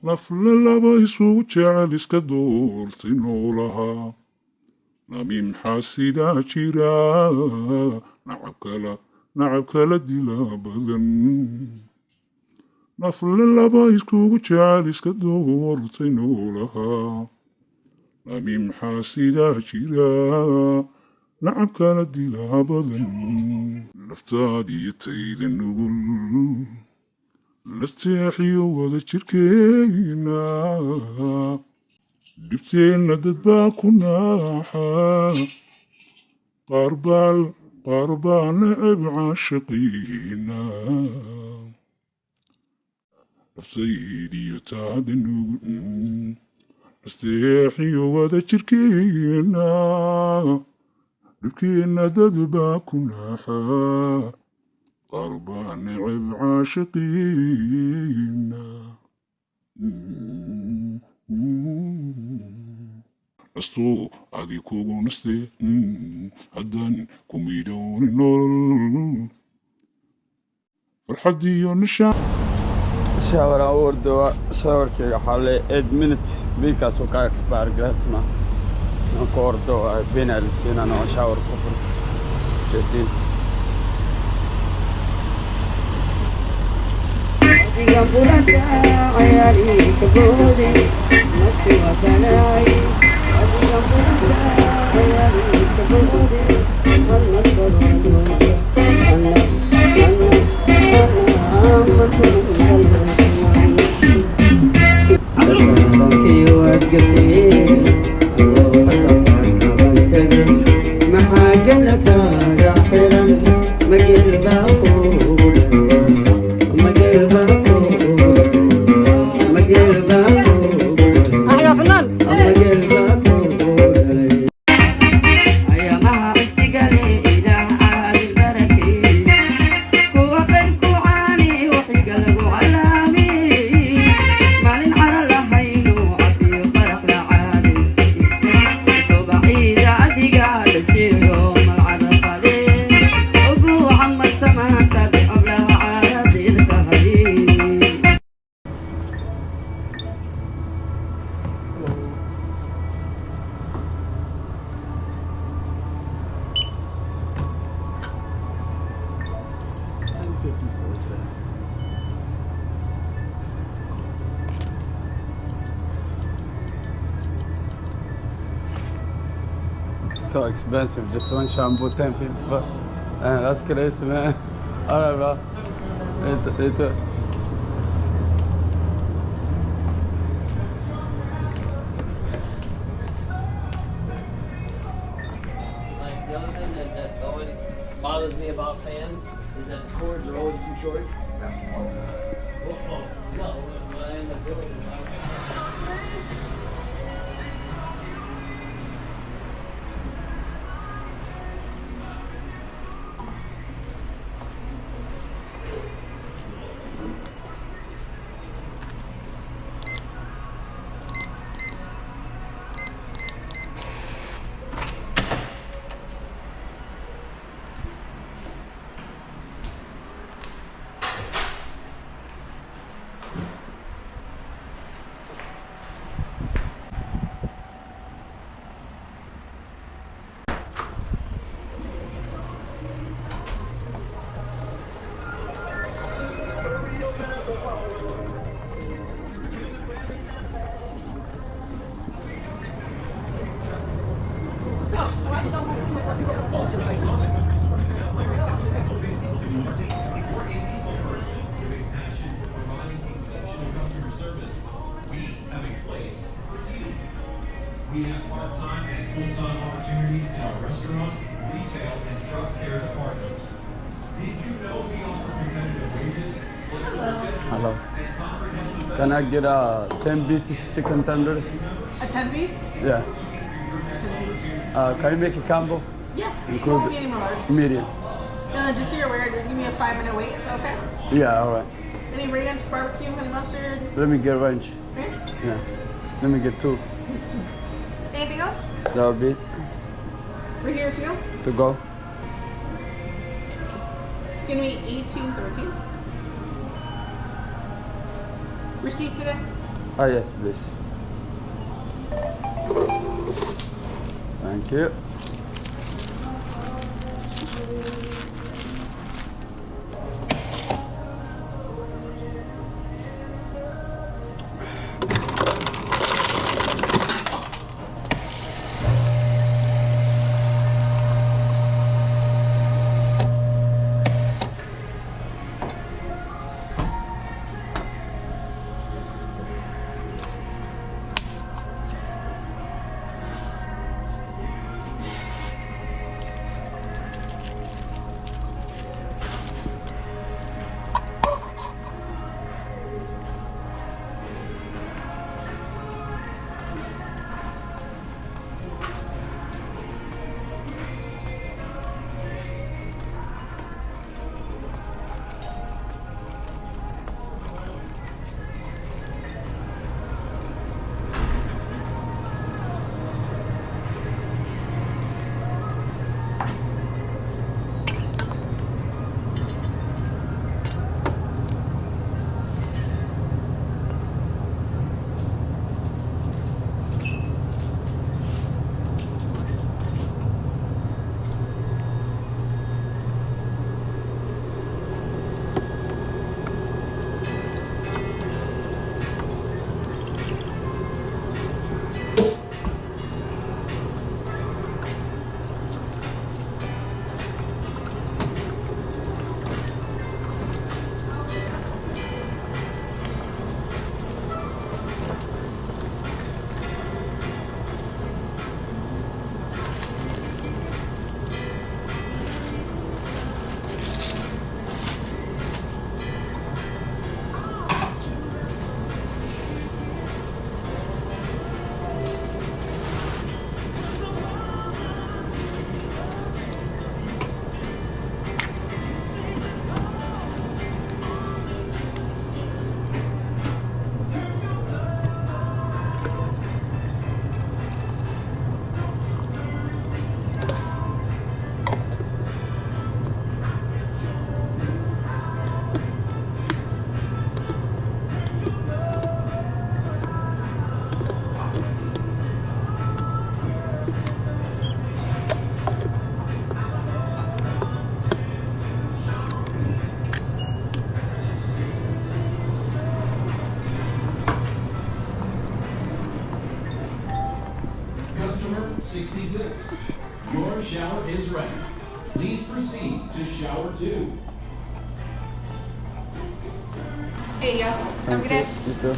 nafla laba isugu jecel iska doortay noolaha nami maxaa sidaa jira nacab kala dila badan nafla laba isugu jecel iska doortay noolaha nami maxaa sidaa jira nacab kala dila badan naftaadii tayda nugul nasteexiyo wada jirkeena dhibteenna dad baa ku naaxa qaar baa neceb caashaqiina naftaydiyo taada nugul nasteexiyo wada jirkeena dhibkeenna dad baa ku naaxa qaar baa neceb caashaqiina nasto adi kugu naste haddaan ku midhowni nolol farxadiyo nishaan shower aan u ordowa showerkayga waxaa le 8 minutes biilkaasoo ka expire glassma aan ku ordowa benalisiinaan oo shower ku furto 13 Diga burasa ayari kabode nafsi wadanai diga burasa ayari kabode Allah Allah So expensive, just one shampoo 10.50 bucks. That's crazy, man. Alright, bro. Later. Like the other thing that always bothers me about fans is that the cords are always too short. No, what I end up doing is We have part-time and full-time opportunities in our restaurant, retail, and truck care departments. Did you know we offer competitive wages, flexible scheduling, Hello. and comprehensive Can I get 10 pieces chicken tenders? A 10 piece? Yeah. 10 piece. Can you make a combo? Yeah. Include Small, medium, or large. Medium. Just so you're aware, just give me a 5-minute wait. Is that okay? Yeah, alright. Any ranch, barbecue, honey mustard? Let me get ranch. Ranch? Yeah. Let me get 2. Anything else? That would be it. For here too? To go. Gonna be 18.13. Receipt today? Ah, yes, please. Thank you. Customer 66, your shower is ready. Please proceed to shower 2. Here you go. Have a Thank good you. day. You too.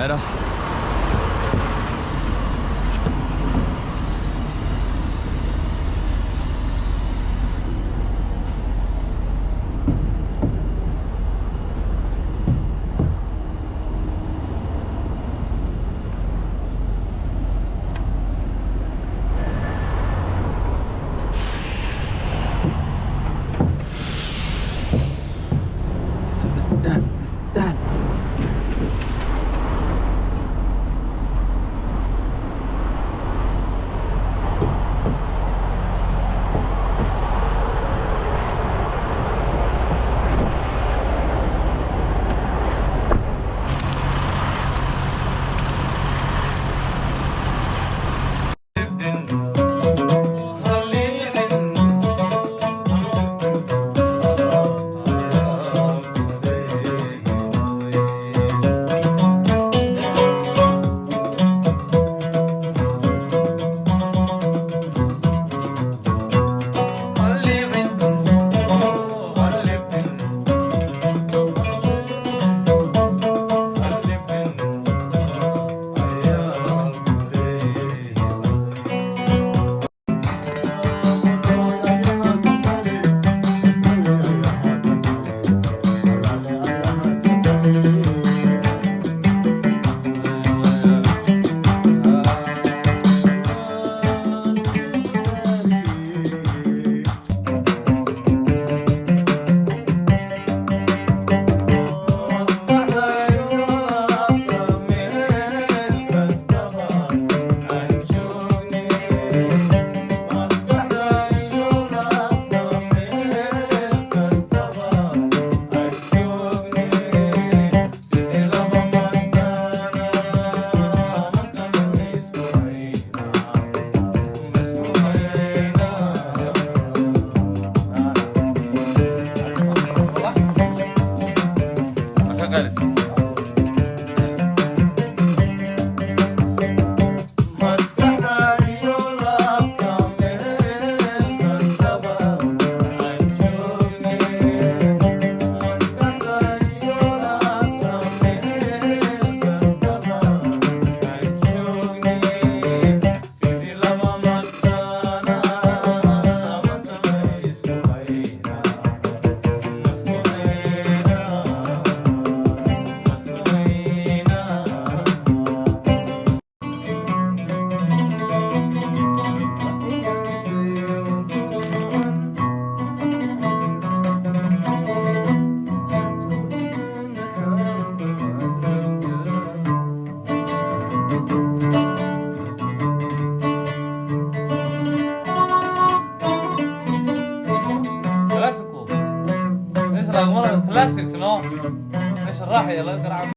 القاهرة. استنى Classics, no? مش الراحة يلا